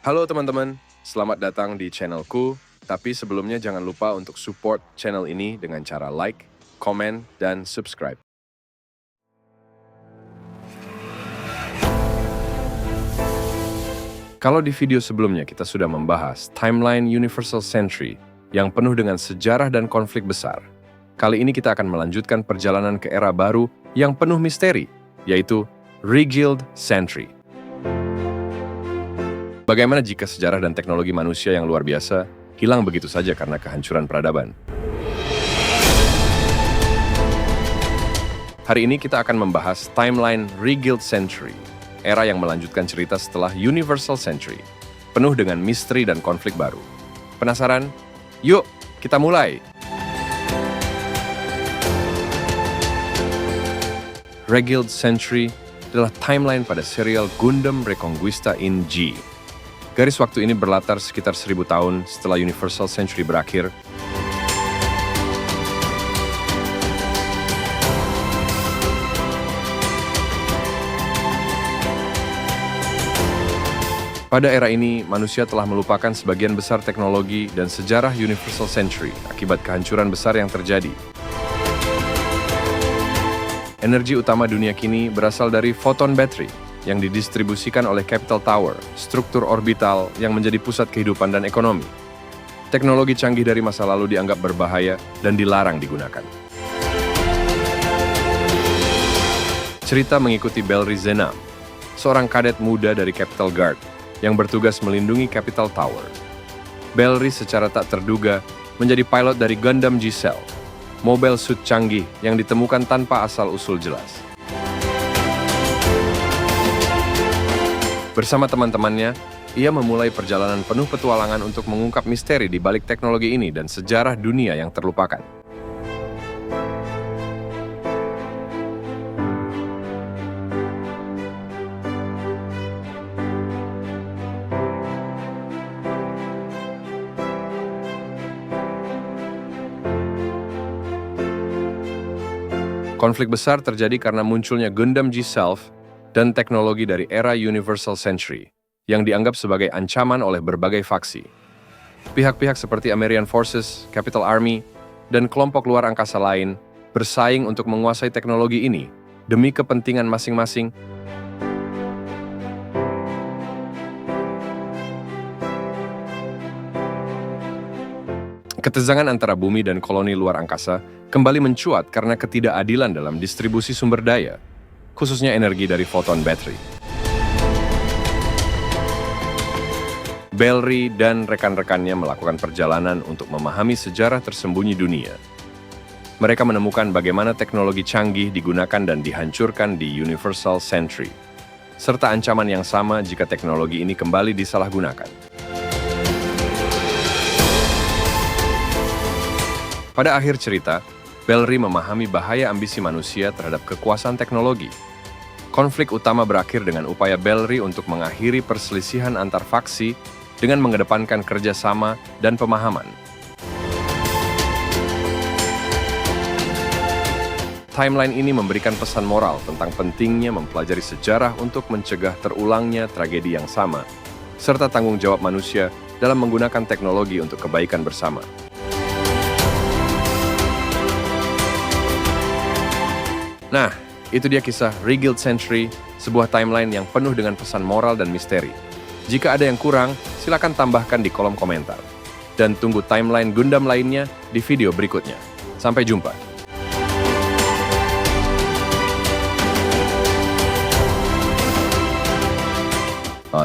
Halo teman-teman, selamat datang di channelku. Tapi sebelumnya jangan lupa untuk support channel ini dengan cara like, komen, dan subscribe. Kalau di video sebelumnya kita sudah membahas timeline Universal Century yang penuh dengan sejarah dan konflik besar, kali ini kita akan melanjutkan perjalanan ke era baru yang penuh misteri, yaitu Reguild Century. Bagaimana jika sejarah dan teknologi manusia yang luar biasa hilang begitu saja karena kehancuran peradaban? Hari ini kita akan membahas timeline Reguild Century, era yang melanjutkan cerita setelah Universal Century, penuh dengan misteri dan konflik baru. Penasaran? Yuk, kita mulai! Reguild Century adalah timeline pada serial Gundam Reconquista in G. Garis waktu ini berlatar sekitar 1000 tahun setelah Universal Century berakhir. Pada era ini, manusia telah melupakan sebagian besar teknologi dan sejarah Universal Century akibat kehancuran besar yang terjadi. Energi utama dunia kini berasal dari photon battery yang didistribusikan oleh Capital Tower, struktur orbital yang menjadi pusat kehidupan dan ekonomi. Teknologi canggih dari masa lalu dianggap berbahaya dan dilarang digunakan. Cerita mengikuti Belry Zenam, seorang kadet muda dari Capital Guard yang bertugas melindungi Capital Tower. Belry secara tak terduga menjadi pilot dari Gundam G-Cell, mobile suit canggih yang ditemukan tanpa asal-usul jelas. Bersama teman-temannya, ia memulai perjalanan penuh petualangan untuk mengungkap misteri di balik teknologi ini dan sejarah dunia yang terlupakan. Konflik besar terjadi karena munculnya Gundam G-Self dan teknologi dari era Universal Century yang dianggap sebagai ancaman oleh berbagai faksi. Pihak-pihak seperti American Forces, Capital Army, dan kelompok luar angkasa lain bersaing untuk menguasai teknologi ini demi kepentingan masing-masing. Ketegangan antara bumi dan koloni luar angkasa kembali mencuat karena ketidakadilan dalam distribusi sumber daya, khususnya energi dari photon battery. Belry dan rekan-rekannya melakukan perjalanan untuk memahami sejarah tersembunyi dunia. Mereka menemukan bagaimana teknologi canggih digunakan dan dihancurkan di Universal Century, serta ancaman yang sama jika teknologi ini kembali disalahgunakan. Pada akhir cerita, Belry memahami bahaya ambisi manusia terhadap kekuasaan teknologi. Konflik utama berakhir dengan upaya Belry untuk mengakhiri perselisihan antar faksi dengan mengedepankan kerjasama dan pemahaman. Timeline ini memberikan pesan moral tentang pentingnya mempelajari sejarah untuk mencegah terulangnya tragedi yang sama, serta tanggung jawab manusia dalam menggunakan teknologi untuk kebaikan bersama. Nah, itu dia kisah Reguild Century, sebuah timeline yang penuh dengan pesan moral dan misteri. Jika ada yang kurang, silakan tambahkan di kolom komentar. Dan tunggu timeline Gundam lainnya di video berikutnya. Sampai jumpa.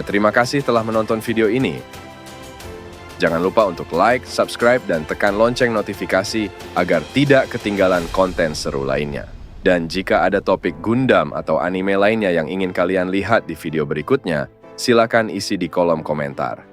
Terima kasih telah menonton video ini. Jangan lupa untuk like, subscribe, dan tekan lonceng notifikasi agar tidak ketinggalan konten seru lainnya. Dan jika ada topik Gundam atau anime lainnya yang ingin kalian lihat di video berikutnya, silakan isi di kolom komentar.